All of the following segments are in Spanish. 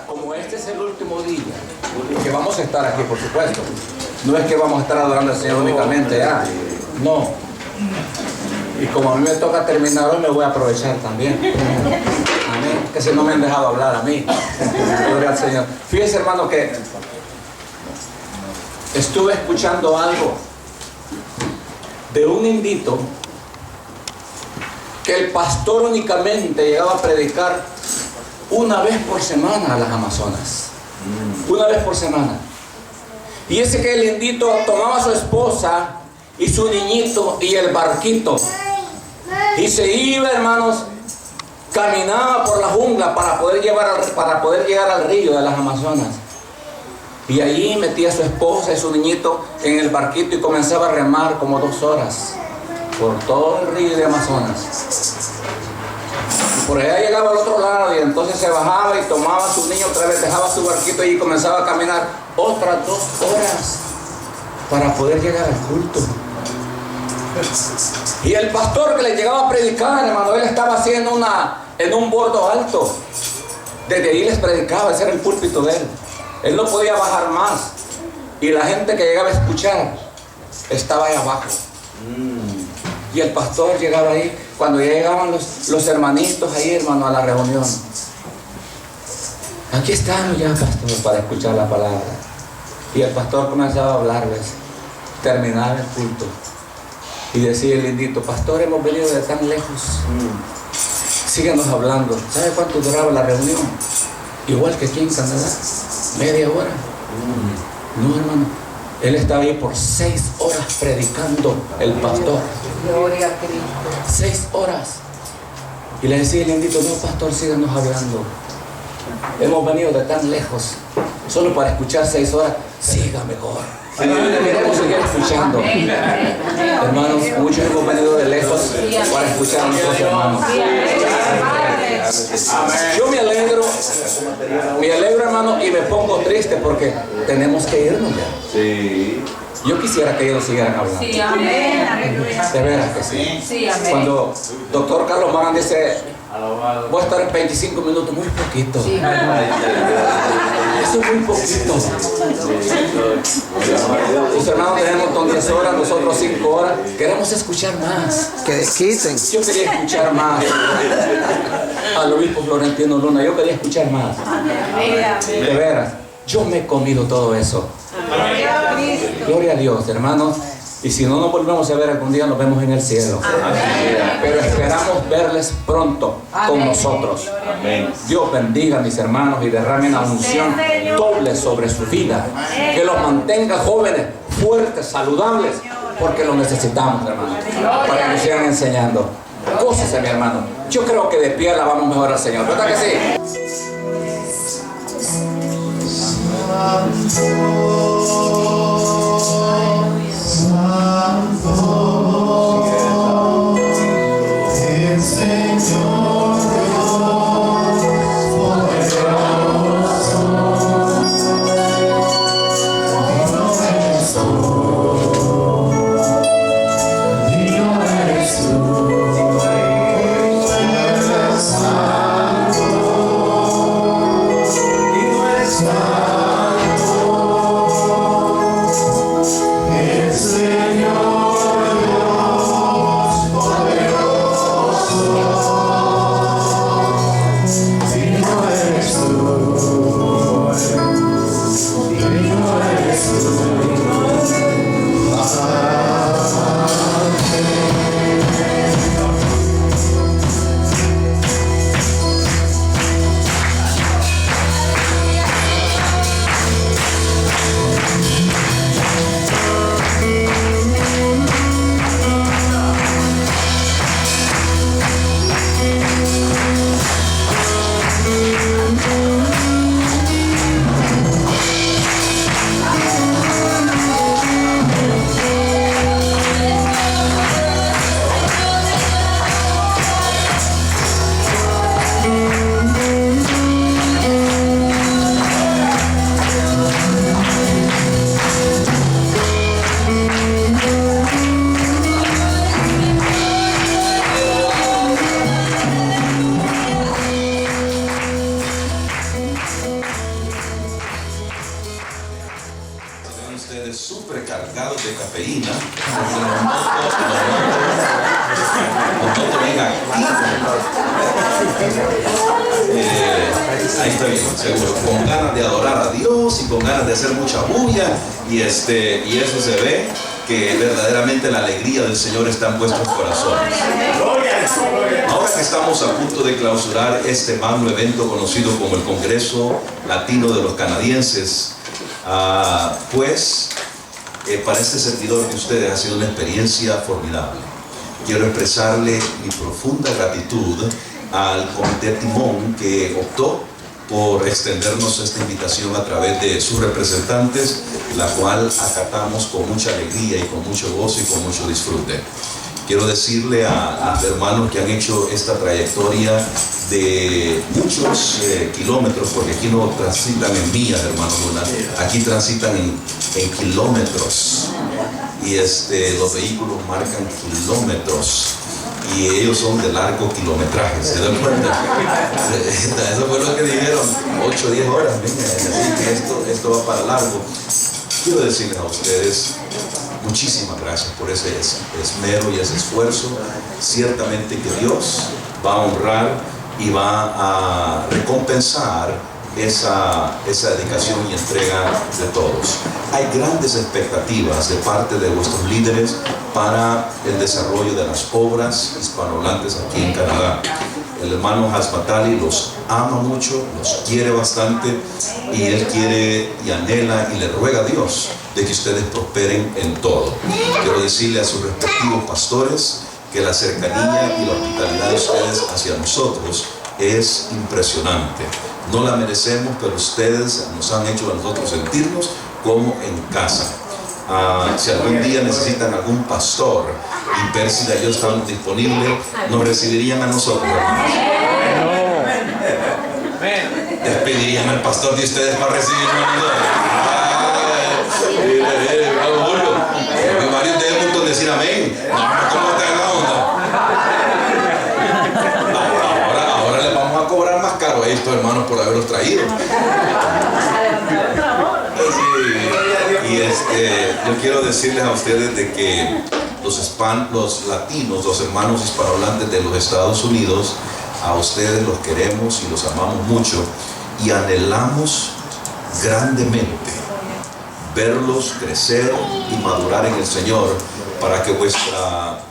como este es el último día, que vamos a estar aquí, por supuesto, no es que vamos a estar adorando al Señor únicamente, no. Y como a mí me toca terminar hoy, me voy a aprovechar también. Amén. Que si no me han dejado hablar a mí. Gloria al Señor. Fíjense, hermano, que estuve escuchando algo de un indito que el pastor únicamente llegaba a predicar una vez por semana a las Amazonas. Una vez por semana. Y ese que el indito tomaba a su esposa y su niñito y el barquito y se iba, hermanos, caminaba por la jungla para poder llegar al río de las Amazonas. Y allí metía a su esposa y su niñito en el barquito y comenzaba a remar como 2 horas por todo el río de Amazonas. Y por allá llegaba al otro lado y entonces se bajaba y tomaba a su niño otra vez, dejaba su barquito y comenzaba a caminar otras 2 horas para poder llegar al culto. Y el pastor que le llegaba a predicar, hermano, él estaba así en un bordo alto. Desde ahí les predicaba, ese era el púlpito de él. Él no podía bajar más. Y la gente que llegaba a escuchar estaba ahí abajo. Y el pastor llegaba ahí, cuando ya llegaban los hermanitos ahí, hermano, a la reunión. Aquí estamos ya, pastor, para escuchar la palabra. Y el pastor comenzaba a hablarles. Terminaba el culto. Y decía el indito, pastor, hemos venido de tan lejos. Síganos hablando. ¿Sabe cuánto duraba la reunión? Igual que aquí en Canadá, media hora. No, hermano. Él estaba ahí por 6 horas predicando, el pastor. Gloria a Cristo. 6 horas. Y le decía el indito, no, pastor, síganos hablando. Hemos venido de tan lejos, solo para escuchar 6 horas. Siga mejor. Queremos seguir escuchando. Hermanos, muchos hemos venido de lejos para escuchar a nuestros hermanos. Yo me alegro, hermano, y me pongo triste porque tenemos que irnos ya. Yo quisiera que ellos siguieran hablando. Sí, amén. De veras que sí. Sí, amén. Cuando doctor Carlos Magán dice, voy a estar en 25 minutos, muy poquito. Sí. Eso es muy poquito. Los hermanos tenemos 10 horas, nosotros 5 horas. Queremos escuchar más. Que quiten. Yo quería escuchar más al obispo Florentino Luna. Yo quería escuchar más. De veras, yo me he comido todo eso. Gloria a Dios, hermanos. Y si no nos volvemos a ver algún día, nos vemos en el cielo. Pero esperamos verles pronto con nosotros. Dios bendiga a mis hermanos y derrame una unción doble sobre su vida. Que los mantenga jóvenes, fuertes, saludables, porque los necesitamos, hermanos, para que nos sigan enseñando. Gócese, mi hermano. Yo creo que de pie alabamos mejor al Señor, ¿verdad que sí? cargados de cafeína, porque los noto bien activos. Ahí está bien, seguro, con ganas de adorar a Dios y con ganas de hacer mucha bulla, y eso se ve que verdaderamente la alegría del Señor está en vuestros corazones. Ahora que estamos a punto de clausurar este magno evento conocido como el Congreso Latino de los Canadienses, para este servidor de ustedes ha sido una experiencia formidable. Quiero expresarle mi profunda gratitud al Comité Timón, que optó por extendernos esta invitación a través de sus representantes, la cual acatamos con mucha alegría y con mucho gozo y con mucho disfrute. Quiero decirle a los hermanos que han hecho esta trayectoria de muchos kilómetros, porque aquí no transitan en millas, hermano Luna, aquí transitan en kilómetros, y los vehículos marcan kilómetros, y ellos son de largo kilometraje, ¿se dan cuenta? Eso fue lo que dijeron, 8 o 10 horas, venga, así que esto va para largo. Quiero decirles a ustedes, muchísimas gracias por ese esmero y ese esfuerzo. Ciertamente que Dios va a honrar y va a recompensar esa dedicación y entrega de todos. Hay grandes expectativas de parte de vuestros líderes para el desarrollo de las obras hispanohablantes aquí en Canadá. El hermano Hasbatali los ama mucho, los quiere bastante, y él quiere y anhela y le ruega a Dios de que ustedes prosperen en todo. Quiero decirle a sus respectivos pastores que la cercanía y la hospitalidad de ustedes hacia nosotros es impresionante. No la merecemos, pero ustedes nos han hecho a nosotros sentirnos como en casa. Si algún día necesitan algún pastor, Impérsida y yo estamos disponibles, nos recibirían a nosotros, hermanos. Les pedirían al pastor de ustedes para recibirnos a nosotros. Mi marido debe mucho decir amén. No, ¿cómo está la onda? Ahora les vamos a cobrar más caro a estos hermanos por haberlos traído. Yo quiero decirles a ustedes de que los latinos, los hermanos hispanohablantes de los Estados Unidos, a ustedes los queremos y los amamos mucho, y anhelamos grandemente verlos crecer y madurar en el Señor, para que vuestra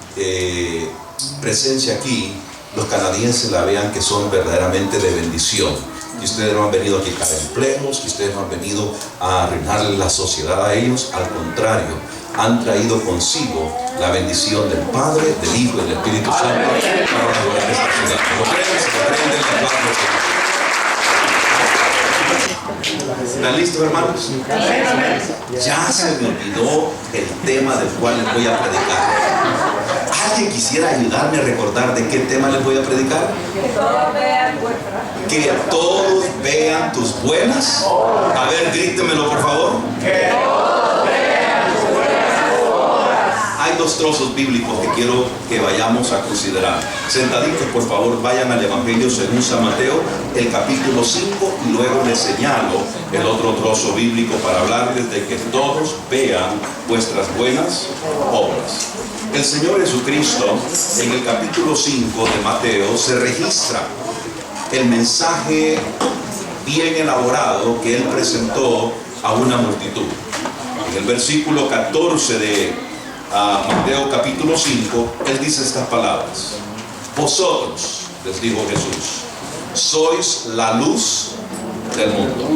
presencia aquí, los canadienses la vean que son verdaderamente de bendición. Que ustedes no han venido a quitar empleos, que ustedes no han venido a arruinarle la sociedad a ellos. Al contrario, han traído consigo la bendición del Padre, del Hijo y del Espíritu Santo para mejorar esta ciudad. ¿Lo creen? ¿Se creen del ¿Están listos, hermanos? Ya se me olvidó el tema del cual les voy a predicar. ¿Alguien quisiera ayudarme a recordar de qué tema les voy a predicar? Que todos vean tus buenas. A ver, grítemelo por favor. Que todos vean tus buenas obras. Hay dos trozos bíblicos que quiero que vayamos a considerar. Sentaditos, por favor, vayan al Evangelio según San Mateo, el capítulo 5, y luego les señalo el otro trozo bíblico para hablarles de que todos vean vuestras buenas obras. El Señor Jesucristo, en el capítulo 5 de Mateo, se registra el mensaje bien elaborado que Él presentó a una multitud. En el versículo 14 de Mateo capítulo 5, Él dice estas palabras: vosotros, les dijo Jesús, sois la luz del mundo.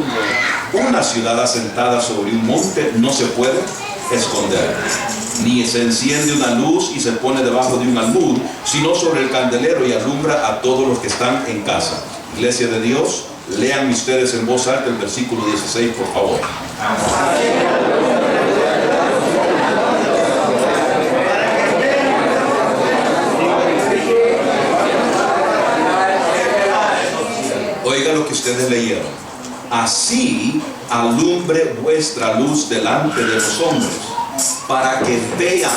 Una ciudad asentada sobre un monte no se puede esconder, ni se enciende una luz y se pone debajo de un almud, sino sobre el candelero y alumbra a todos los que están en casa. Iglesia de Dios, lean ustedes en voz alta el versículo 16, por favor. Oiga lo que ustedes leyeron. Así alumbre vuestra luz delante de los hombres, para que vean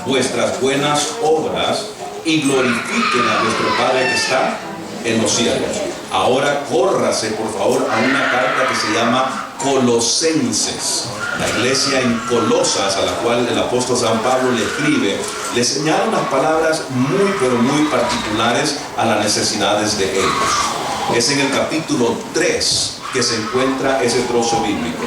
vuestras buenas obras y glorifiquen a vuestro Padre que está en los cielos. Ahora córrase por favor a una carta que se llama Colosenses. La iglesia en Colosas, a la cual el apóstol San Pablo le escribe, le señala unas palabras muy, pero muy particulares a las necesidades de ellos. Es en el capítulo 3 que se encuentra ese trozo bíblico.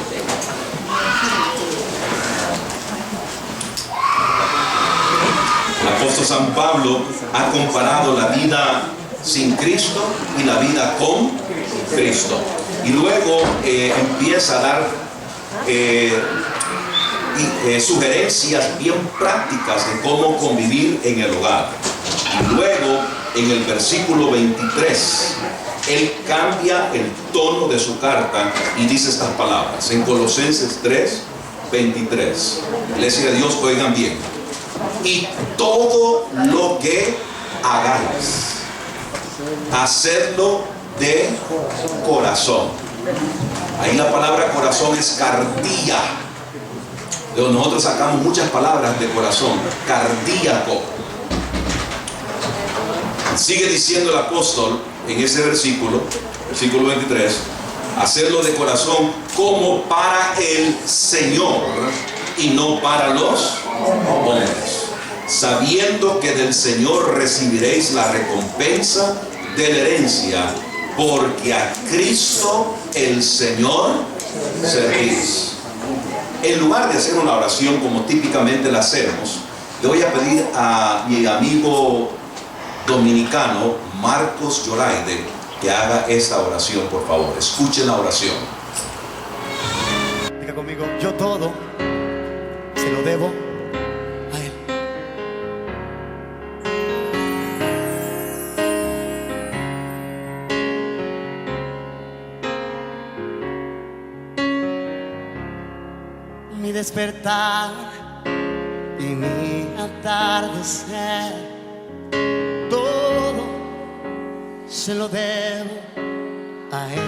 El apóstol San Pablo ha comparado la vida sin Cristo y la vida con Cristo. Y luego empieza a dar sugerencias bien prácticas de cómo convivir en el hogar. Y luego, en el versículo 23, él cambia el tono de su carta y dice estas palabras. En Colosenses 3, 23. Iglesia de Dios, oigan bien. Y todo lo que hagáis, hacedlo de corazón. Ahí la palabra corazón es cardia. Nosotros sacamos muchas palabras de corazón. Cardíaco. Sigue diciendo el apóstol en ese versículo 23, hacerlo de corazón como para el Señor y no para los hombres, sabiendo que del Señor recibiréis la recompensa de la herencia, porque a Cristo el Señor servís. En lugar de hacer una oración como típicamente la hacemos, le voy a pedir a mi amigo dominicano Marcos Yoraide que haga esta oración, por favor. Escuchen la oración. Diga conmigo: yo todo se lo debo a Él. Mi despertar y mi atardecer, todo se lo debo a Él.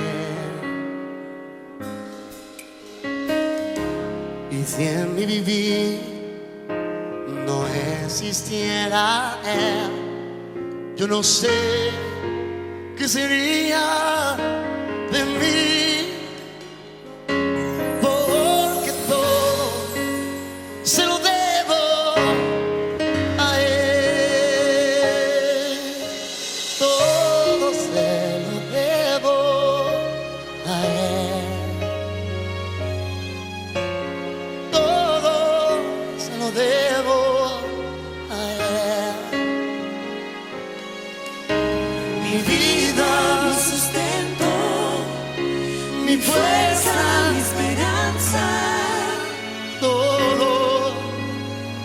Y si en mi vivir no existiera Él, yo no sé qué sería de mí, porque todo se lo debo a Él. Todo se lo debo a Él. Todo se lo debo a Él. Mi vida, mi sustento, mi fuerza, mi esperanza, todo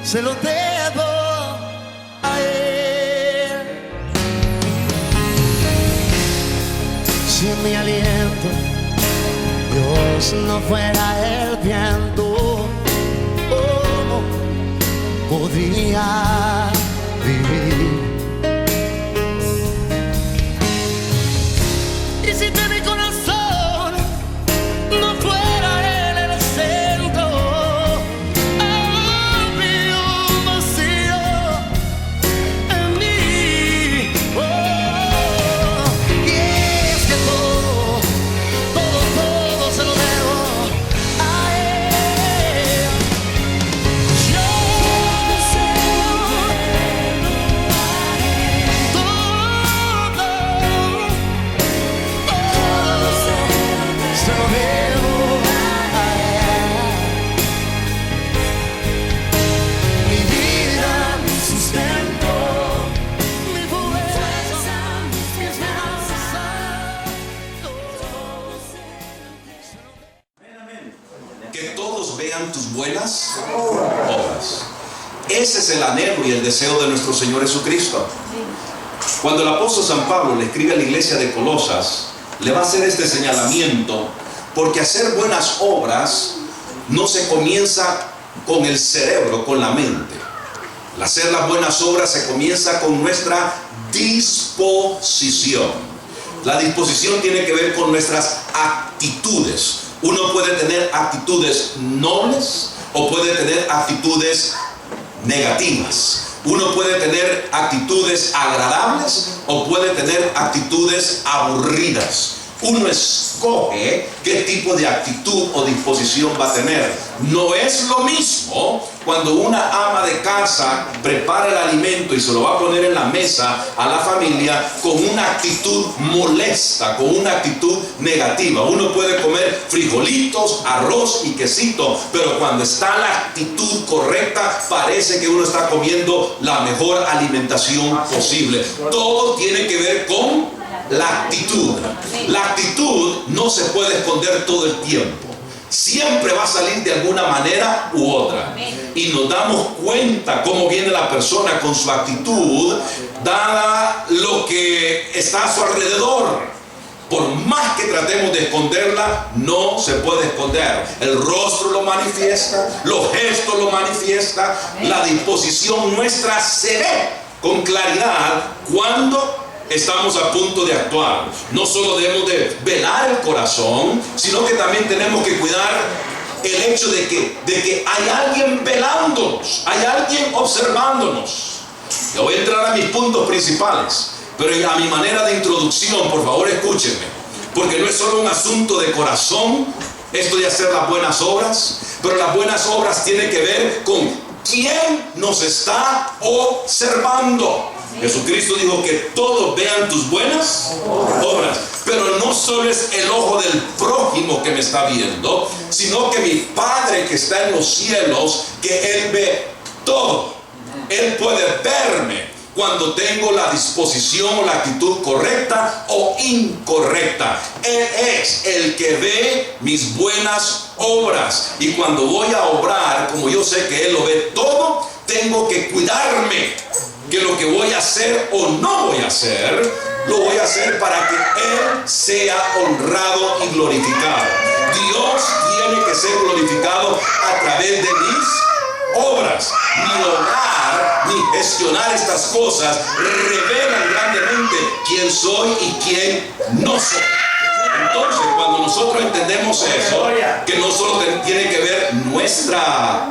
se lo debo a Él. Si mi aliento Dios no fuera el viento, ¿cómo podría vivir? Y si de mi corazón no fuera Él el centro, habría un vacío en mí. Oh, y es que todo se lo debo a Él. Yo se lo debo a Él. Todo se lo debo a Él. Mi vida, mi sustento, mi fuerza, mi esperanza, Que todos vean tus buenas obras. Ese es el anhelo y el deseo de nuestro Señor Jesucristo. Cuando el apóstol San Pablo le escribe a la iglesia de Colosas, le va a hacer este señalamiento, porque hacer buenas obras no se comienza con el cerebro, con la mente. El hacer las buenas obras se comienza con nuestra disposición. La disposición tiene que ver con nuestras actitudes. Uno puede tener actitudes nobles o puede tener actitudes negativas. Uno puede tener actitudes agradables o puede tener actitudes aburridas. Uno escoge qué tipo de actitud o disposición va a tener. No es lo mismo cuando una ama de casa prepara el alimento y se lo va a poner en la mesa a la familia con una actitud molesta, con una actitud negativa. Uno puede comer frijolitos, arroz y quesito, pero cuando está la actitud correcta, parece que uno está comiendo la mejor alimentación posible. Todo tiene que ver con la actitud. La actitud no se puede esconder todo el tiempo. Siempre va a salir de alguna manera u otra. Y nos damos cuenta cómo viene la persona con su actitud, dada lo que está a su alrededor. Por más que tratemos de esconderla, no se puede esconder. El rostro lo manifiesta, los gestos lo manifiesta, la disposición nuestra se ve con claridad cuando estamos a punto de actuar. No solo debemos de velar el corazón, sino que también tenemos que cuidar el hecho de que hay alguien velándonos, hay alguien observándonos. Yo voy a entrar a mis puntos principales, pero a mi manera de introducción, por favor escúchenme, porque no es solo un asunto de corazón esto de hacer las buenas obras, pero las buenas obras tienen que ver con quién nos está observando. Jesucristo dijo que todos vean tus buenas obras, pero no solo es el ojo del prójimo que me está viendo, sino que mi Padre que está en los cielos, que Él ve todo. Él puede verme cuando tengo la disposición o la actitud correcta o incorrecta. Él es el que ve mis buenas obras, y cuando voy a obrar, como yo sé que Él lo ve todo, tengo que cuidarme que lo que voy a hacer o no voy a hacer, lo voy a hacer para que Él sea honrado y glorificado. Dios tiene que ser glorificado a través de mis obras. Mi obrar, mi gestionar estas cosas revelan grandemente quién soy y quién no soy. Entonces, cuando nosotros entendemos eso, que no solo tiene que ver nuestra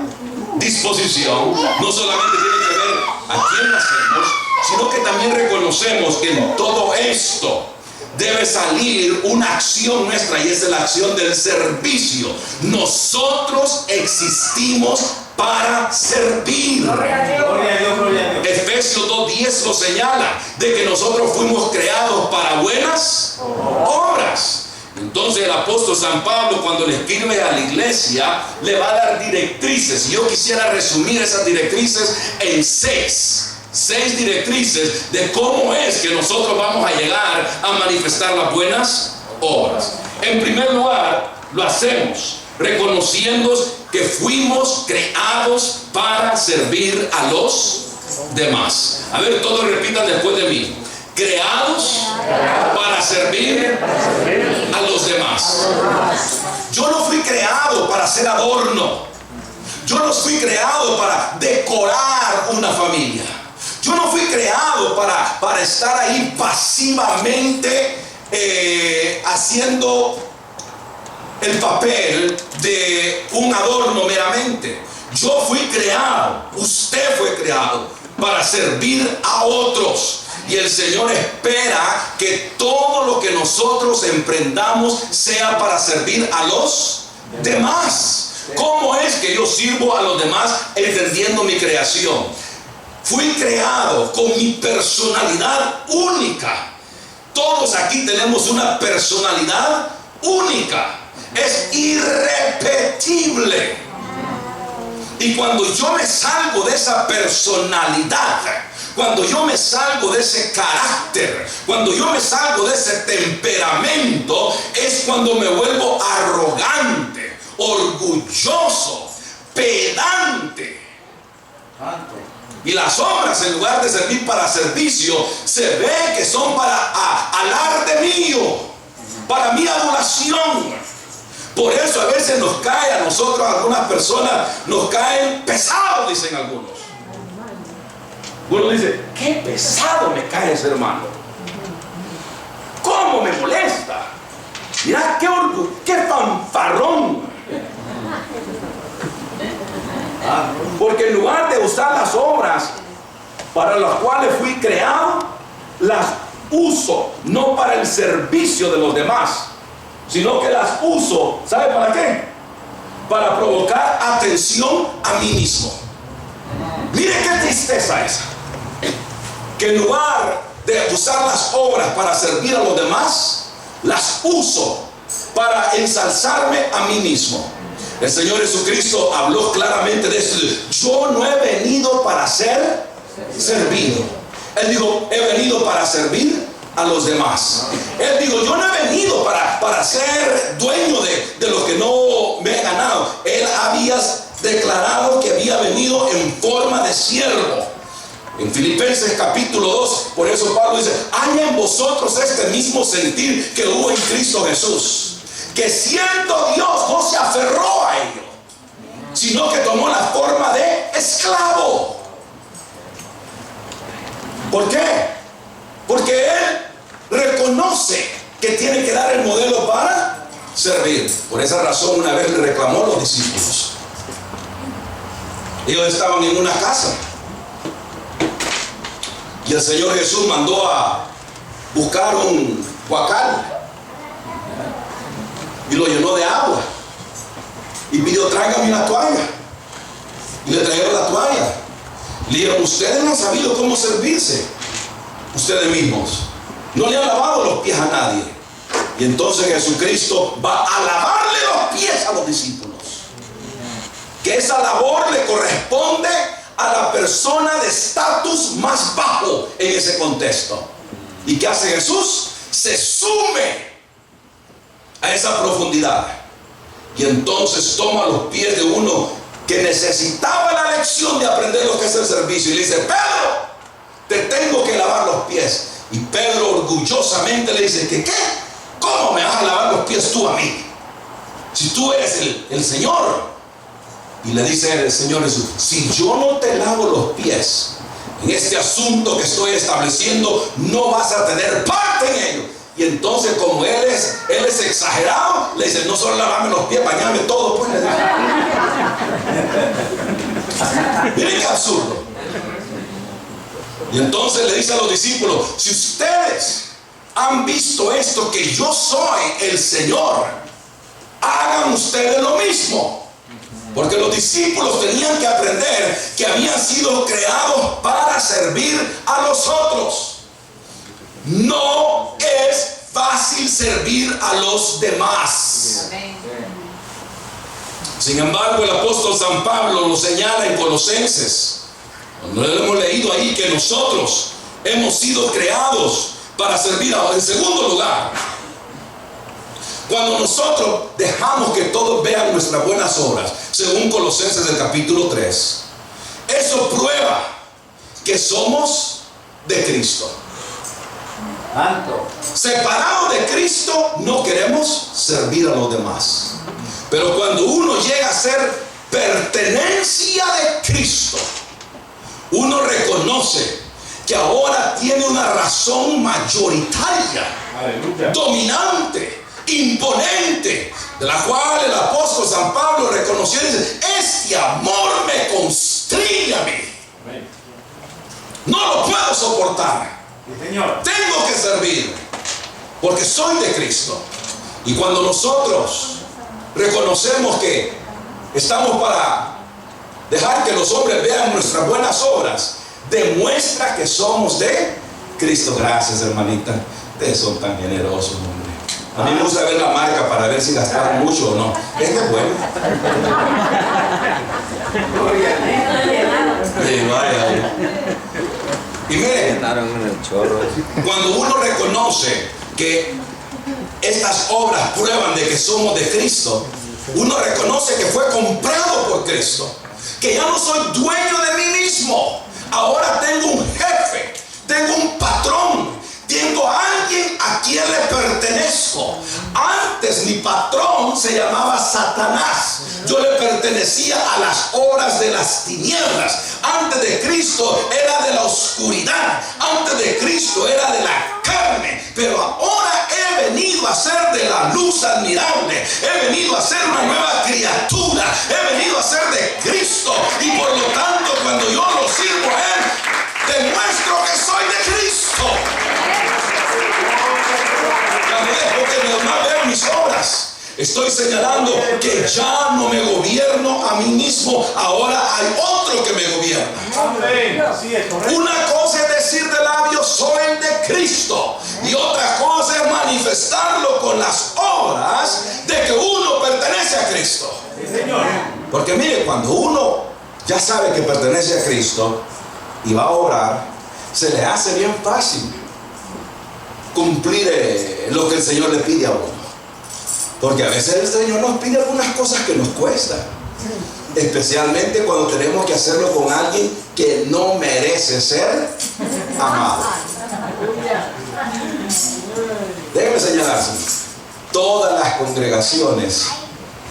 disposición, no solamente tiene que ver a quién nacemos, sino que también reconocemos que en todo esto debe salir una acción nuestra, y esa es la acción del servicio. Nosotros existimos para servir. Efesios 2:10 lo señala, de que nosotros fuimos creados para buenas obras. Entonces el apóstol San Pablo, cuando le escribe a la iglesia, le va a dar directrices. Y yo quisiera resumir esas directrices en seis directrices de cómo es que nosotros vamos a llegar a manifestar las buenas obras. En primer lugar, lo hacemos reconociendo que fuimos creados para servir a los demás. A ver, todos repitan después de mí. Creados para servir a los demás. Yo no fui creado para ser adorno. Yo no fui creado para decorar una familia. Yo no fui creado para estar ahí pasivamente haciendo el papel de un adorno meramente. Yo fui creado, usted fue creado para servir a otros. Y el Señor espera que todo lo que nosotros emprendamos sea para servir a los demás. ¿Cómo es que yo sirvo a los demás entendiendo mi creación? Fui creado con mi personalidad única. Todos aquí tenemos una personalidad única. Es irrepetible. Y cuando yo me salgo de esa personalidad, cuando yo me salgo de ese carácter, cuando yo me salgo de ese temperamento, es cuando me vuelvo arrogante, orgulloso, pedante. Y las obras, en lugar de servir para servicio, se ve que son para alarde mío, para mi adoración. Por eso a veces nos cae a nosotros, a algunas personas, nos caen pesados, dicen algunos. Uno dice, qué pesado me cae ese hermano. ¿Cómo me molesta? Mirá qué orgullo, qué fanfarrón. Porque en lugar de usar las obras para las cuales fui creado, las uso, no para el servicio de los demás, sino que las uso, ¿sabe para qué? Para provocar atención a mí mismo. Mire qué tristeza esa, que en lugar de usar las obras para servir a los demás, las uso para ensalzarme a mí mismo. El Señor Jesucristo habló claramente de esto. Yo no he venido para ser servido. Él dijo, he venido para servir a los demás. Él dijo, yo no he venido para ser dueño de lo que no me he ganado. Él había declarado que había venido en forma de siervo. En Filipenses capítulo 2, por eso Pablo dice, haya en vosotros este mismo sentir que hubo en Cristo Jesús, que siendo Dios no se aferró a ello, sino que tomó la forma de esclavo. ¿Por qué? Porque él reconoce que tiene que dar el modelo para servir. Por esa razón una vez le reclamó a los discípulos. Ellos estaban en una casa y el Señor Jesús mandó a buscar un huacal y lo llenó de agua y pidió, tráigame una toalla, y le trajeron la toalla. Le dijeron, ustedes no han sabido cómo servirse ustedes mismos, no le han lavado los pies a nadie. Y entonces Jesucristo va a lavarle los pies a los discípulos, que esa labor le corresponde a la persona de estatus más bajo en ese contexto. ¿Y qué hace Jesús? Se sume a esa profundidad y entonces toma los pies de uno que necesitaba la lección de aprender lo que es el servicio y le dice, Pedro, te tengo que lavar los pies. Y Pedro orgullosamente le dice, ¿qué? ¿Cómo me vas a lavar los pies tú a mí? Si tú eres el Señor. Y le dice el Señor Jesús, si yo no te lavo los pies en este asunto que estoy estableciendo, no vas a tener parte en ello. Y entonces, como él es exagerado, le dice, no solo lavarme los pies, bañarme todo, pues le dice. Miren qué absurdo. Y entonces le dice a los discípulos, si ustedes han visto esto, que yo soy el Señor, hagan ustedes lo mismo. Porque los discípulos tenían que aprender que habían sido creados para servir a los otros. No es fácil servir a los demás. Sin embargo, el apóstol San Pablo lo señala en Colosenses. No hemos leído ahí que nosotros hemos sido creados para servir a. En segundo lugar, cuando nosotros dejamos que todos vean nuestras buenas obras, según Colosenses del capítulo 3, eso prueba que somos de Cristo. Separados de Cristo, no queremos servir a los demás. Pero cuando uno llega a ser pertenencia de Cristo, uno reconoce que ahora tiene una razón mayoritaria, dominante, imponente, de la cual el apóstol San Pablo reconoció y dice, este amor me constriñe a mí. No lo puedo soportar. Tengo que servir porque soy de Cristo. Y cuando nosotros reconocemos que estamos para dejar que los hombres vean nuestras buenas obras, demuestra que somos de Cristo. Gracias, hermanita, ustedes son tan generosos, hombre. A mí me gusta ver la marca para ver si gastaron mucho o no. Este es bueno. Sí, vaya. Y miren, cuando uno reconoce que estas obras prueban de que somos de Cristo, uno reconoce que fue comprado por Cristo, que ya no soy dueño de mí mismo. Ahora tengo un jefe, tengo un patrón, tengo a alguien a quien le pertenezco. Antes mi patrón se llamaba Satanás. Yo le pertenecía a las obras de las tinieblas. Antes de Cristo era de la oscuridad. Antes de Cristo era de la carne. Pero ahora he venido a ser de la luz admirable. He venido a ser una nueva criatura. He venido a ser de Cristo. Y por lo tanto, cuando yo lo sirvo a Él, demuestro que soy de Cristo. Estoy señalando que ya no me gobierno a mí mismo, ahora hay otro que me gobierna. Una cosa es decir de labios, soy de Cristo, y otra cosa es manifestarlo con las obras de que uno pertenece a Cristo. Porque mire, cuando uno ya sabe que pertenece a Cristo y va a orar, se le hace bien fácil cumplir lo que el Señor le pide a uno. Porque a veces el Señor nos pide algunas cosas que nos cuestan, especialmente cuando tenemos que hacerlo con alguien que no merece ser amado. Déjeme señalarse, todas las congregaciones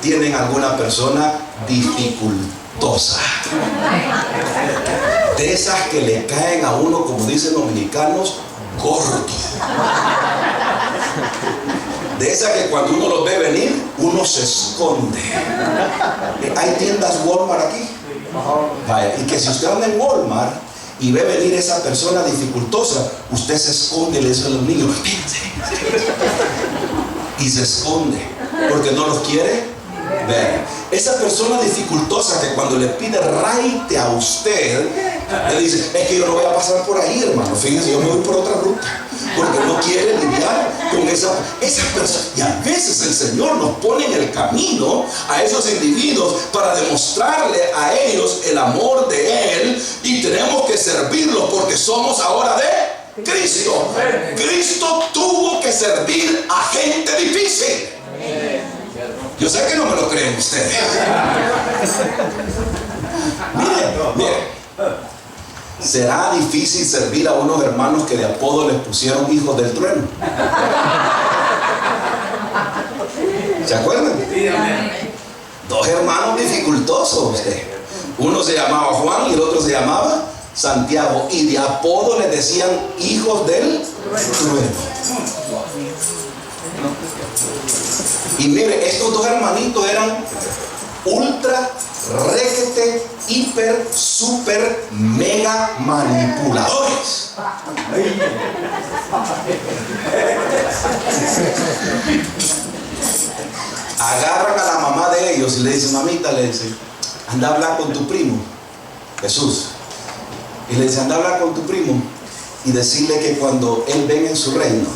tienen alguna persona dificultosa, de esas que le caen a uno, como dicen los dominicanos, gordo. De esas que cuando uno los ve venir, uno se esconde. Hay tiendas Walmart aquí. Vaya, y que si usted anda en Walmart y ve venir esa persona dificultosa, usted se esconde y le dice a los niños, y se esconde, porque no los quiere ver. Esa persona dificultosa que cuando le pide raite a usted, le dice, es que yo no voy a pasar por ahí, hermano, fíjense, yo me voy por otra ruta, porque no quiere lidiar con esa persona. Y a veces el Señor nos pone en el camino a esos individuos para demostrarle a ellos el amor de Él, y tenemos que servirlos porque somos ahora de Cristo. Cristo tuvo que servir a gente difícil. Yo sé que no me lo creen ustedes. Mire. ¿Será difícil servir a unos hermanos que de apodo les pusieron hijos del trueno? ¿Se acuerdan? Dos hermanos dificultosos usted. Uno se llamaba Juan y el otro se llamaba Santiago, y de apodo les decían hijos del trueno. Y mire, estos dos hermanitos eran ultra, requete, hiper, super, mega manipuladores. Agarran a la mamá de ellos y le dicen, mamita, le dice, anda a hablar con tu primo, Jesús. Y le dice, anda a hablar con tu primo y decirle que cuando él venga en su reino,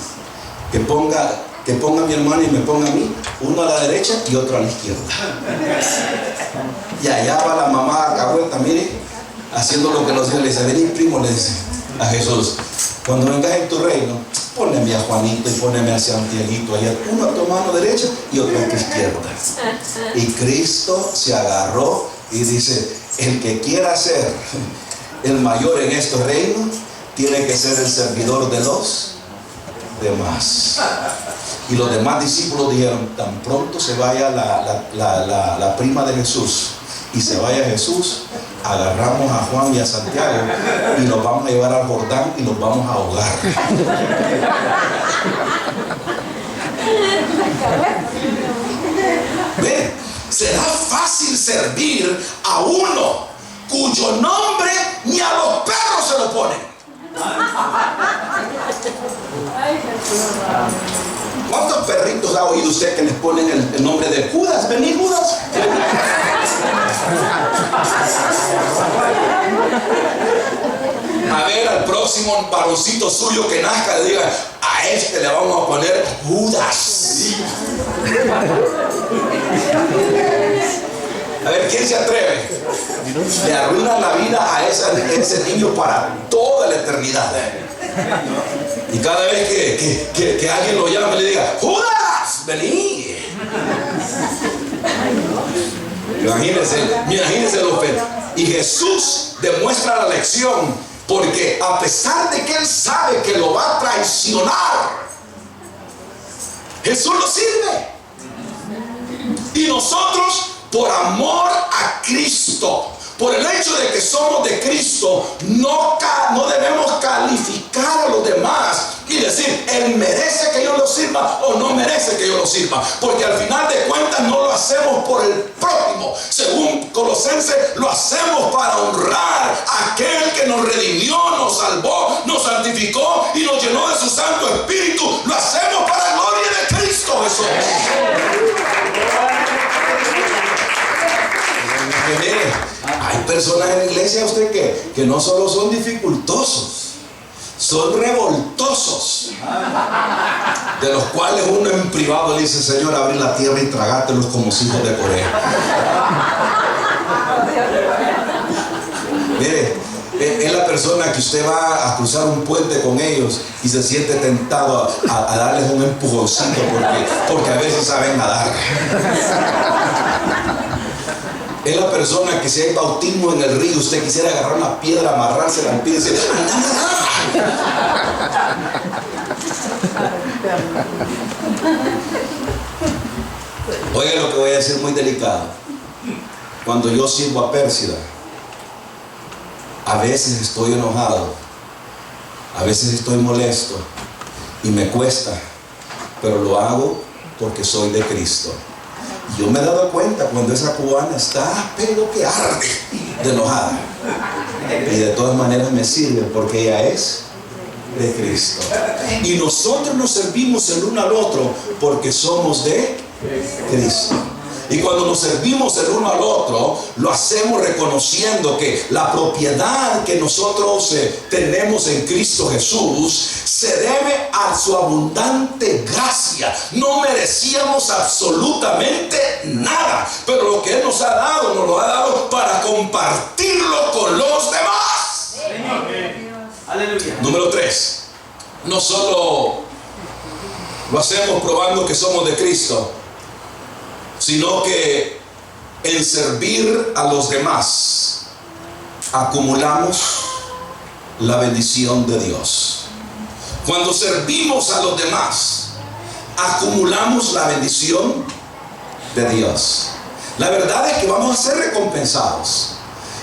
que ponga a mi hermano y me ponga a mí, uno a la derecha y otro a la izquierda. Y allá va la mamá acá vuelta, mire, haciendo lo que los dice. Le dice, vení primo, le dice a Jesús, cuando vengas en tu reino, poneme a Juanito y poneme a Santiaguito allá, uno a tu mano derecha y otro a tu izquierda. Y Cristo se agarró y dice, el que quiera ser el mayor en estos reinos, tiene que ser el servidor de los demás. Y los demás discípulos dijeron, tan pronto se vaya la prima de Jesús y se vaya Jesús, agarramos a Juan y a Santiago y los vamos a llevar al Jordán y los vamos a ahogar. Ve, será fácil servir a uno cuyo nombre ni a los perros se lo ponen. ¿Cuántos perritos ha oído usted que les ponen el nombre de Judas? Vení, Judas. A ver, al próximo varoncito suyo que nazca, le diga, a este le vamos a poner Judas. A ver, ¿quién se atreve? Le arruina la vida a ese niño para toda la eternidad. Y cada vez que alguien lo llame, le diga, ¡Judas! ¡Vení! Imagínense los pelos. Y Jesús demuestra la lección, porque a pesar de que Él sabe que lo va a traicionar, Jesús lo sirve. Y nosotros, por amor a Cristo, por el hecho de que somos de Cristo, no debemos calificar a los demás y decir, Él merece que yo lo sirva o no merece que yo lo sirva, porque al final de cuentas no lo hacemos por el prójimo. Según Colosenses, lo hacemos para honrar a aquel que nos redimió, nos salvó, nos santificó y nos llenó de su Santo Espíritu. Lo hacemos para la gloria de Cristo Jesús. personas en la iglesia, ¿usted qué? Que no solo son dificultosos, son revoltosos, de los cuales uno en privado le dice: Señor, abre la tierra y tragátelos como hijos de Corea. Mire, es la persona que usted va a cruzar un puente con ellos y se siente tentado a darles un empujoncito porque a veces saben nadar. Es la persona que si hay bautismo en el río, usted quisiera agarrar una piedra, amarrársela al pie y decir: Oiga lo que voy a decir, muy delicado. Cuando yo sirvo a Pérsida, a veces estoy enojado, a veces estoy molesto y me cuesta, pero lo hago porque soy de Cristo. Yo me he dado cuenta cuando esa cubana está, pero que arde de enojada. Y de todas maneras me sirve porque ella es de Cristo. Y nosotros nos servimos el uno al otro porque somos de Cristo. Y cuando nos servimos el uno al otro, lo hacemos reconociendo que la propiedad que nosotros tenemos en Cristo Jesús se debe a su abundante gracia. No merecíamos absolutamente nada, pero lo que Él nos ha dado, nos lo ha dado para compartirlo con los demás. Aleluya. Número 3. No solo lo hacemos probando que somos de Cristo, sino que en servir a los demás acumulamos la bendición de Dios. Cuando servimos a los demás acumulamos la bendición de Dios. La verdad es que vamos a ser recompensados,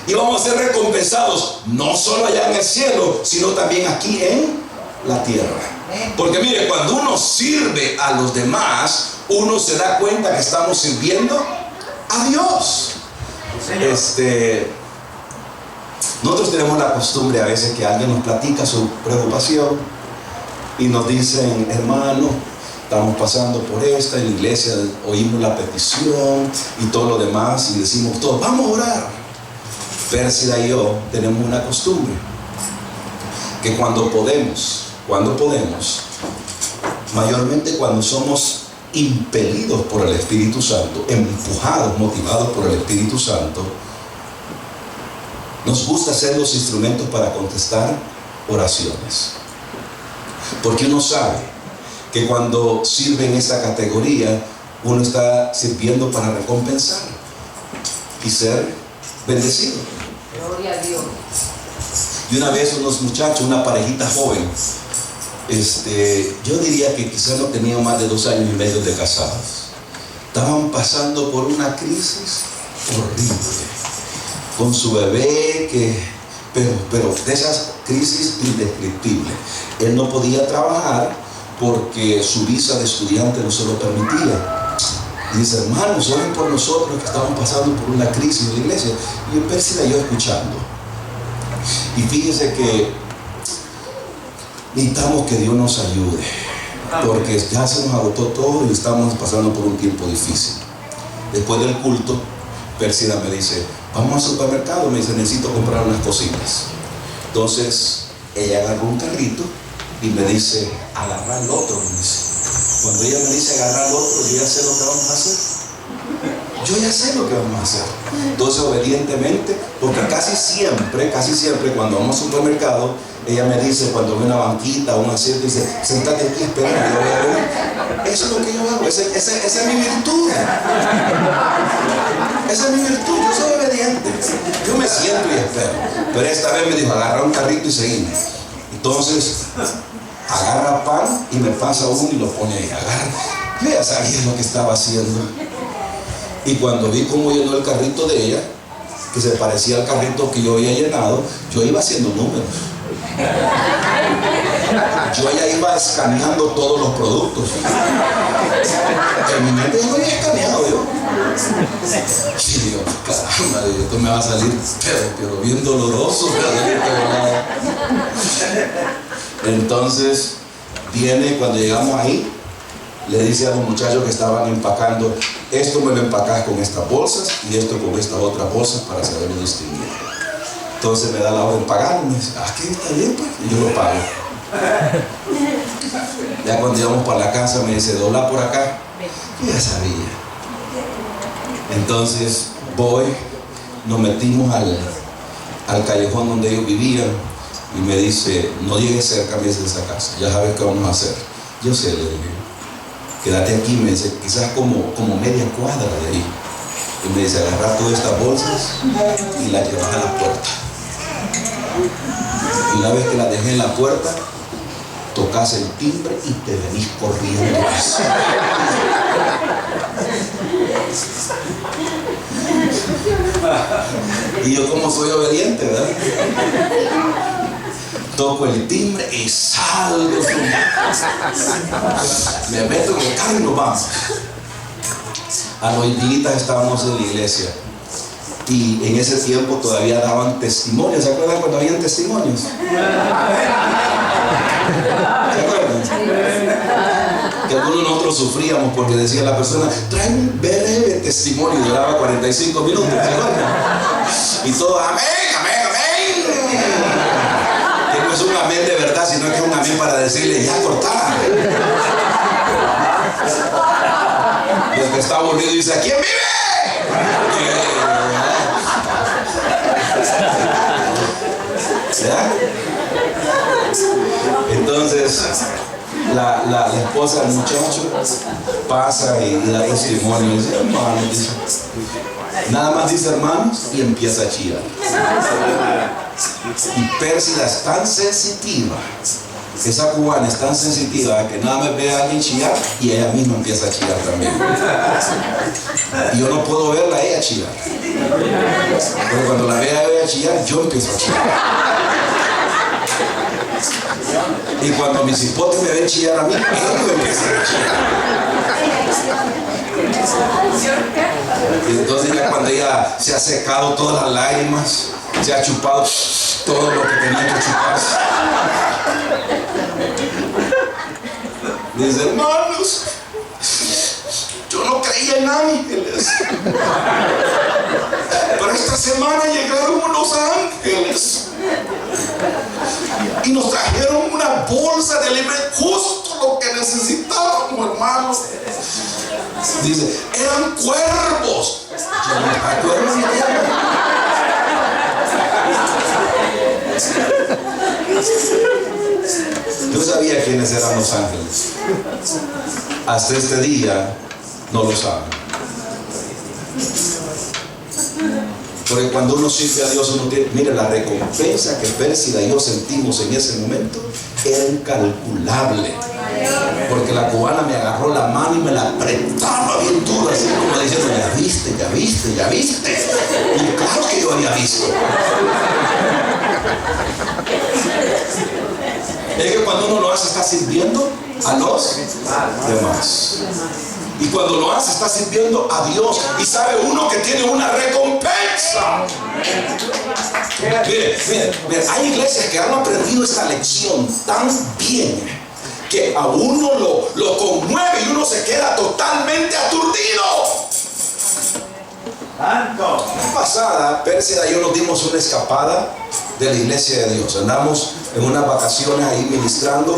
y vamos a ser recompensados no solo allá en el cielo, sino también aquí en la tierra. Porque mire, cuando uno sirve a los demás, uno se da cuenta que estamos sirviendo a Dios. Nosotros tenemos la costumbre a veces que alguien nos platica su preocupación y nos dicen: hermano, estamos pasando por esta, en la iglesia oímos la petición y todo lo demás, y decimos todos: vamos a orar. Pérsida y yo tenemos una costumbre que cuando podemos, mayormente cuando somos impelidos por el Espíritu Santo, empujados, motivados por el Espíritu Santo, nos gusta ser los instrumentos para contestar oraciones. Porque uno sabe que cuando sirve en esa categoría, uno está sirviendo para recompensar y ser bendecido. Gloria a Dios. Y una vez unos muchachos, una parejita joven, yo diría que quizás no tenían más de 2 años y medio de casados, estaban pasando por una crisis horrible con su bebé, pero de esas crisis indescriptibles. Él no podía trabajar porque su visa de estudiante no se lo permitía. Y dice: hermanos, oren por nosotros que estamos pasando por una crisis en la iglesia. Y yo Pérsida y yo escuchando. Y fíjense que necesitamos que Dios nos ayude, porque ya se nos agotó todo y estamos pasando por un tiempo difícil. Después del culto, Pérsida me dice: vamos al supermercado. Me dice: necesito comprar unas cositas. Entonces ella agarró un carrito y me dice: agarrar el otro. Me dice. Cuando ella me dice agarrar el otro, yo ya sé lo que vamos a hacer. Yo ya sé lo que vamos a hacer. Entonces, obedientemente, porque casi siempre cuando vamos al supermercado, ella me dice, cuando ve una banquita o un asiento, dice: sentate aquí, espera, yo voy a ver. Eso es lo que yo hago, esa es mi virtud. Esa es mi virtud, yo soy obediente. Yo me siento y espero. Pero esta vez me dijo: agarra un carrito y seguime. Entonces, agarra pan y me pasa uno y lo pone ahí. Agarra. Yo ya sabía lo que estaba haciendo. Y cuando vi cómo llenó el carrito de ella, que se parecía al carrito que yo había llenado, yo iba haciendo números. Yo ya iba escaneando todos los productos. En mi mente yo había escaneado yo. Y digo: caramba, esto me va a salir pero bien doloroso. Entonces viene, cuando llegamos ahí, le dice a los muchachos que estaban empacando: esto me lo empacás con estas bolsas y esto con estas otras bolsas para saberlo distinguir. Entonces me da la orden de pagar, y me dice, aquí está bien, pues, y yo lo pago. Ya cuando íbamos para la casa me dice, dobla por acá. Y ya sabía. Entonces voy, nos metimos al callejón donde ellos vivían y me dice, no llegues cerca de esa casa, ya sabes qué vamos a hacer. Yo sé, le dije, quédate aquí, me dice, quizás como media cuadra de ahí. Y me dice, agarra todas estas bolsas y las llevas a la puerta. Y una vez que las dejé en la puerta, tocas el timbre y te venís corriendo. Y yo, como soy obediente, ¿verdad? Toco el timbre y salgo. Me meto en el carro y nos vamos. A los días estábamos en la iglesia. Y en ese tiempo todavía daban testimonios. ¿Se acuerdan cuando habían testimonios? ¿Se acuerdan? Que algunos de nosotros sufríamos porque decía la persona, trae un breve testimonio, y duraba 45 minutos. ¿Se acuerdan? Y todos, amén, amén, amén. Que no es un amén de verdad, sino que es un amén para decirle, ya cortá. Y el que está aburrido dice, ¿quién vive? ¿Verdad? Entonces la esposa del muchacho pasa y da testimonio y dice, hermanos, dice, nada más dice hermanos y empieza a chillar. Y Pérsida es tan sensitiva, esa cubana es tan sensitiva que nada más ve a alguien chillar y ella misma empieza a chillar también. Y yo no puedo verla a ella chillar, pero cuando la vea a ella chillar, yo empiezo a chillar. Y cuando mis hipotes me ven chillar a mí, ellos empiezan a chillar. Y entonces ya cuando ella se ha secado todas las lágrimas, se ha chupado todo lo que tenía que chuparse, dice, hermanos, yo no creía en ángeles, pero esta semana llegaron unos ángeles y nos trajeron una bolsa de alimento, justo lo que necesitábamos, hermanos. Dice, eran cuervos. Yo no me acuerdo. Yo sabía quiénes eran los ángeles. Hasta este día no lo saben. Porque cuando uno sirve a Dios, uno tiene, mire, la recompensa que Pérsida y yo sentimos en ese momento era incalculable. Porque la cubana me agarró la mano y me la apretaba bien duro, así como diciendo, ya viste, ya viste, ya viste. Y claro que yo había visto. Es que cuando uno lo hace, está sirviendo a los demás. Y cuando lo hace, está sirviendo a Dios. Y sabe uno que tiene una recompensa. Mire, hay iglesias que han aprendido esta lección tan bien que a uno lo conmueve y uno se queda totalmente aturdido. La pasada, Pérsida y yo nos dimos una escapada de la iglesia de Dios. Andamos en unas vacaciones ahí ministrando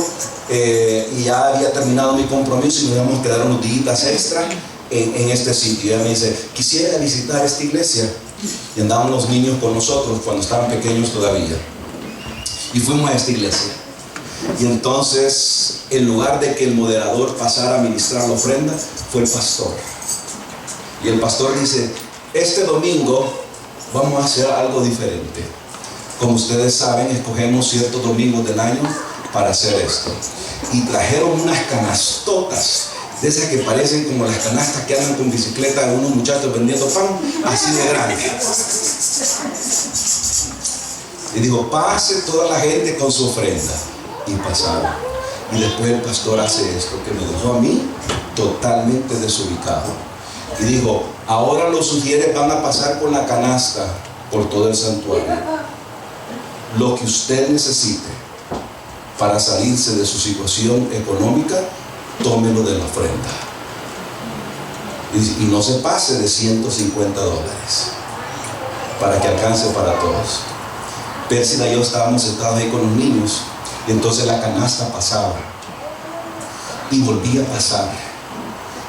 y ya había terminado mi compromiso y nos íbamos a quedar unos días extra en este sitio. Y ella me dice, quisiera visitar esta iglesia. Y andaban los niños con nosotros cuando estaban pequeños todavía. Y fuimos a esta iglesia. Y entonces, en lugar de que el moderador pasara a ministrar la ofrenda, fue el pastor. Y el pastor dice, este domingo vamos a hacer algo diferente. Como ustedes saben, escogemos ciertos domingos del año para hacer esto. Y trajeron unas canastotas, de esas que parecen como las canastas que andan con bicicleta unos muchachos vendiendo pan, así de grande. Y dijo, pase toda la gente con su ofrenda. Y pasaron. Y después el pastor hace esto, que me dejó a mí totalmente desubicado. Y dijo, ahora los sugieres van a pasar con la canasta por todo el santuario. Lo que usted necesite para salirse de su situación económica, tómelo de la ofrenda. Y no se pase de $150 para que alcance para todos. Pérsida y yo estábamos sentados ahí con los niños. Y entonces la canasta pasaba y volvía a pasar.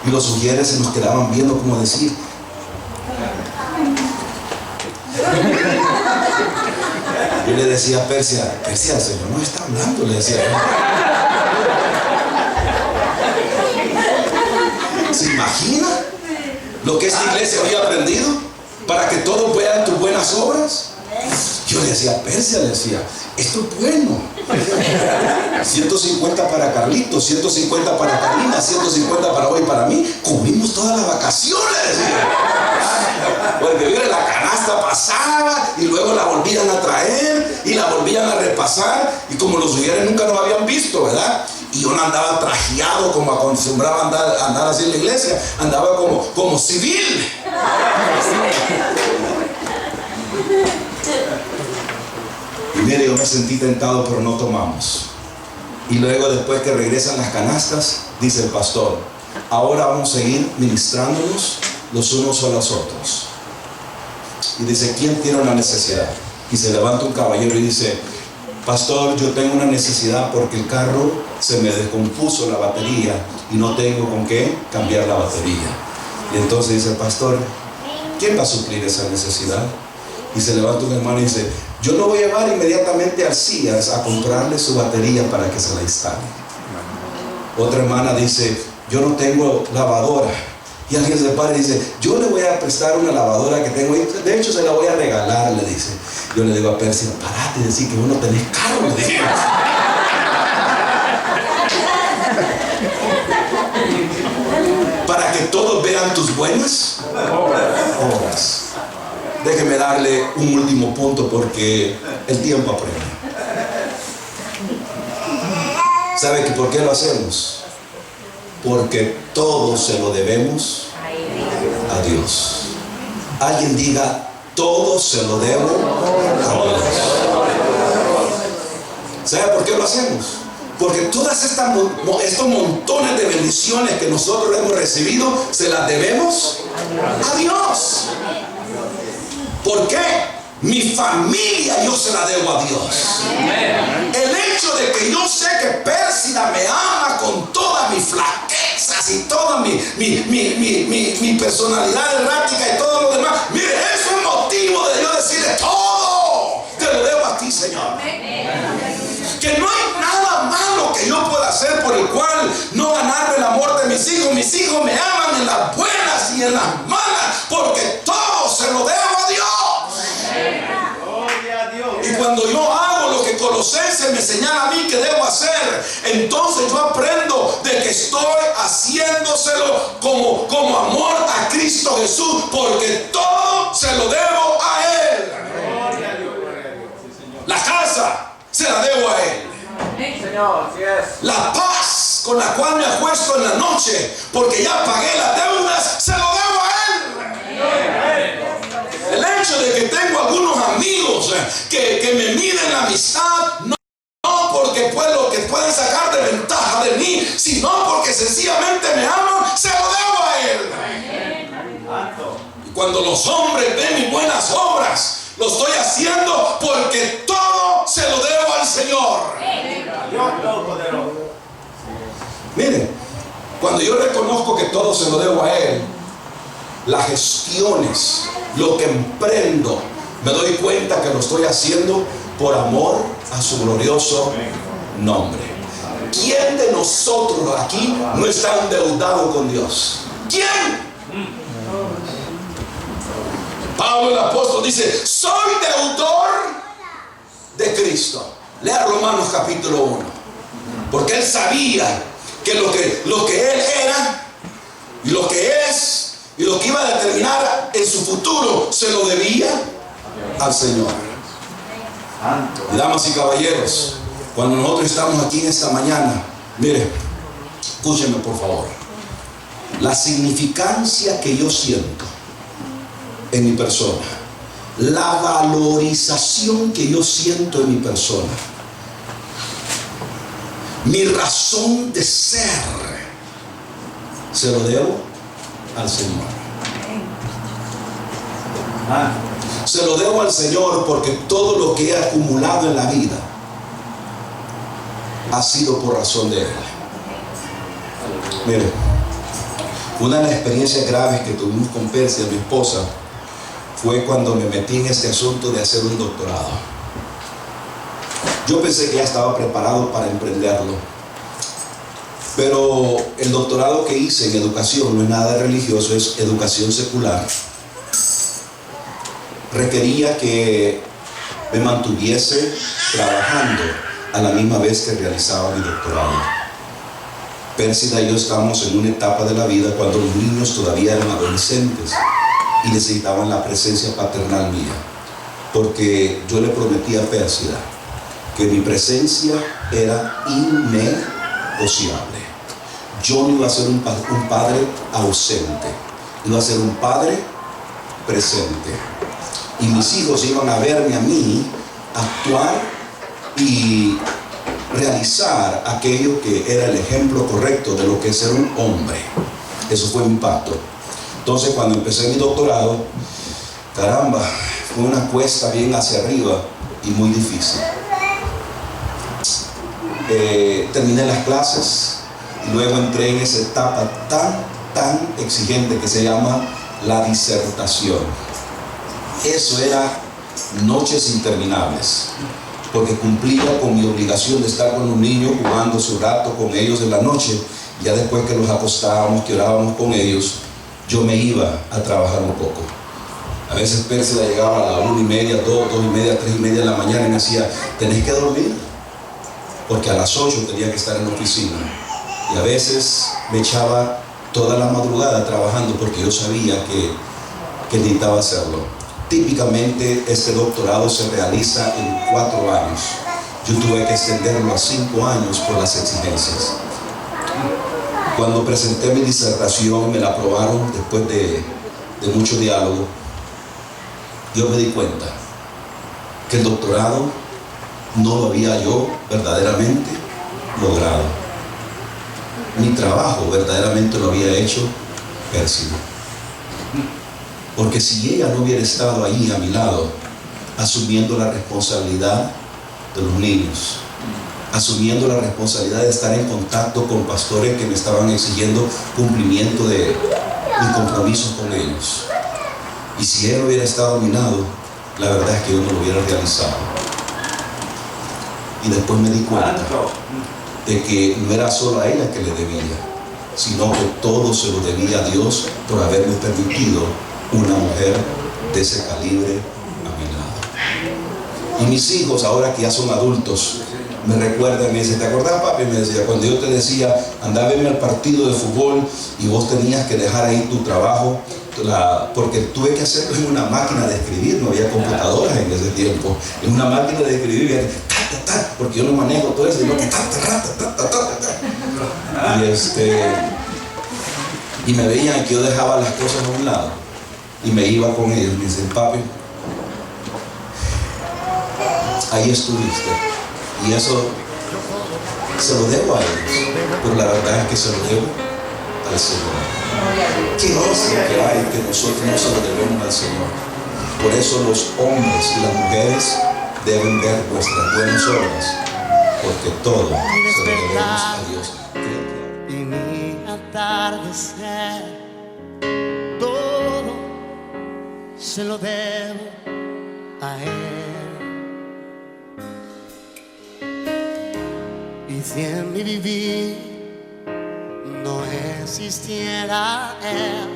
Y los sugieres se nos quedaban viendo como decir. Yo le decía a Persia, el Señor no está hablando, le decía. ¿Se imagina lo que esta iglesia había aprendido para que todos vean tus buenas obras? Yo le decía a Persia, le decía, esto es bueno. 150 para Carlitos, 150 para Karina, 150 para hoy, para mí. Cubrimos todas las vacaciones, decía. Porque mire, la canasta pasaba y luego la volvían a traer y la volvían a repasar. Y como los sugieres nunca nos habían visto, ¿verdad? Y yo no andaba trajeado como acostumbraba a andar así en la iglesia. Andaba como civil. Y mire, yo me sentí tentado, pero no tomamos. Y luego, después que regresan las canastas, dice el pastor, ahora vamos a seguir ministrándonos los unos a los otros. Y dice, ¿quién tiene una necesidad? Y se levanta un caballero y dice, pastor, yo tengo una necesidad porque el carro se me descompuso la batería y no tengo con qué cambiar la batería. Y entonces dice el pastor, ¿quién va a suplir esa necesidad? Y se levanta un hermano y dice, yo lo voy a llevar inmediatamente al CIAS a comprarle su batería para que se la instale. Otra hermana dice, yo no tengo lavadora. Y alguien se para y dice, yo le voy a prestar una lavadora que tengo ahí, de hecho se la voy a regalar, le dice. Yo le digo a Persia, parate y decir que vos no tenés carro, le digo. Para que todos vean tus buenas obras. Déjeme darle un último punto porque el tiempo apremia. ¿Sabe que por qué lo hacemos? Porque todo se lo debemos a Dios. Alguien diga, todo se lo debo a Dios. ¿Sabe por qué lo hacemos? Porque todas estos montones de bendiciones que nosotros hemos recibido, se las debemos a Dios. ¿Por qué? Mi familia yo se la debo a Dios. El hecho de que yo sé que Pérsida me ama con todas mis flaquezas y toda mi personalidad errática y todo lo demás, mire, es un motivo de yo decirle todo te lo debo a ti, Señor. Que no hay nada malo que yo pueda hacer por el cual no ganarme el amor de mis hijos. Mis hijos me aman en las buenas y en las malas, porque todo se lo debo a Dios. Y cuando yo hago lo que Colosenses me señala a mí que debo hacer, entonces yo aprendo de que estoy haciéndoselo como amor a Cristo Jesús, porque todo se lo debo a Él. La casa se la debo a Él. La paz con la cual me acuesto en la noche, porque ya pagué las deudas, se lo debo a Él. El hecho de que tengo algunos amigos que me miden la amistad, no porque lo que pueden sacar de ventaja de mí, sino porque sencillamente me aman, se lo debo a Él. Y cuando los hombres ven mis buenas obras, lo estoy haciendo porque todo se lo debo al Señor. Miren, cuando yo reconozco que todo se lo debo a Él, las gestiones, lo que emprendo, me doy cuenta que lo estoy haciendo por amor a su glorioso nombre. ¿Quién de nosotros aquí no está endeudado con Dios? ¿Quién? Pablo el apóstol dice, soy deudor de Cristo. Lea Romanos capítulo 1. Porque él sabía que lo que él era y lo que es y lo que iba a determinar en su futuro se lo debía al Señor. Y damas y caballeros, cuando nosotros estamos aquí en esta mañana, mire, escúchenme por favor. La significancia que yo siento en mi persona, la valorización que yo siento en mi persona, mi razón de ser, se lo debo al Señor. Se lo debo al Señor porque todo lo que he acumulado en la vida ha sido por razón de Él. Mire, una de las experiencias graves que tuvimos con Persia, mi esposa, fue cuando me metí en este asunto de hacer un doctorado. Yo pensé que ya estaba preparado para emprenderlo, pero el doctorado que hice en educación no es nada religioso, es educación secular. Requería que me mantuviese trabajando a la misma vez que realizaba mi doctorado. Pérsida y yo estábamos en una etapa de la vida cuando los niños todavía eran adolescentes y necesitaban la presencia paternal mía, porque yo le prometí a Pérsida que mi presencia era innegociable. Yo no iba a ser un padre ausente, iba a ser un padre presente. Y mis hijos iban a verme a mí actuar y realizar aquello que era el ejemplo correcto de lo que es ser un hombre. Eso fue mi pacto. Entonces, cuando empecé mi doctorado, caramba, fue una cuesta bien hacia arriba y muy difícil. Terminé las clases y luego entré en esa etapa tan exigente que se llama la disertación. Eso era noches interminables, porque cumplía con mi obligación de estar con los niños jugando su rato con ellos en la noche. Ya después que los acostábamos, que orábamos con ellos, yo me iba a trabajar un poco. A veces Pérsida llegaba a la 1:30, 2, 2:30, 3:30 de la mañana y me decía: tenés que dormir, porque a las 8 tenía que estar en la oficina. Y a veces me echaba toda la madrugada trabajando porque yo sabía que necesitaba hacerlo. Típicamente este doctorado se realiza en 4 años. Yo tuve que extenderlo a 5 años por las exigencias. Cuando presenté mi disertación, me la aprobaron después de mucho diálogo. Yo me di cuenta que el doctorado no lo había yo verdaderamente logrado. Mi trabajo verdaderamente lo había hecho Pérsida. Porque si ella no hubiera estado ahí a mi lado, asumiendo la responsabilidad de los niños, asumiendo la responsabilidad de estar en contacto con pastores que me estaban exigiendo cumplimiento de mis compromisos con ellos, y si ella no hubiera estado a mi lado, la verdad es que yo no lo hubiera realizado. Y después me di cuenta de que no era solo a ella que le debía, sino que todo se lo debía a Dios por haberme permitido una mujer de ese calibre a mi lado. Y mis hijos, ahora que ya son adultos, me recuerdan, me dicen: ¿te acordás, papi? Me decía, cuando yo te decía, andá a verme al partido de fútbol y vos tenías que dejar ahí tu trabajo, porque tuve que hacerlo en una máquina de escribir, no había computadoras en ese tiempo, en una máquina de escribir, porque yo no manejo todo eso, sino que y me veían que yo dejaba las cosas a un lado y me iba con ellos. Me dicen: papi, ahí estuviste. Y eso se lo debo a ellos, pero la verdad es que se lo debo al Señor. ¿Qué es lo que hay que nosotros no se lo debemos al Señor? Por eso los hombres y las mujeres deben ver nuestras buenas obras, porque todo se lo debemos a Dios. Y mi atardecer, todo se lo debo a Él. Y si en mi vivir no existiera Él,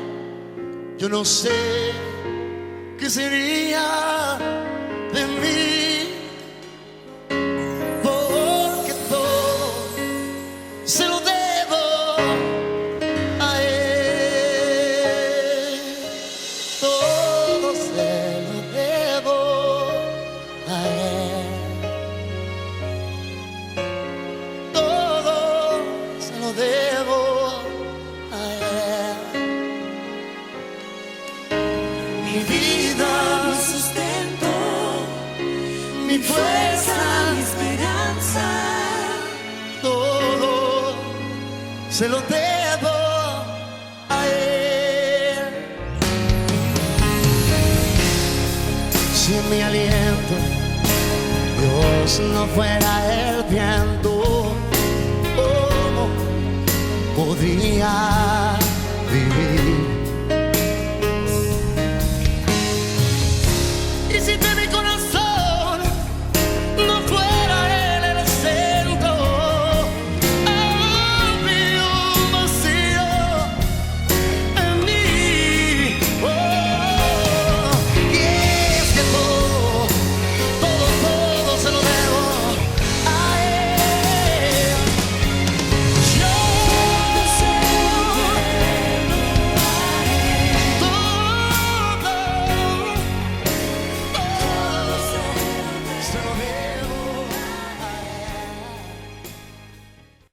yo no sé qué sería de mí, porque todo se lo debo a Él. Todo se lo debo a Él. Todo se lo debo a Él. Mi vida, mi sustento, mi fuerza, mi esperanza, todo se lo debo a Él. Si mi aliento, Dios, no fuera el viento, ¿cómo podría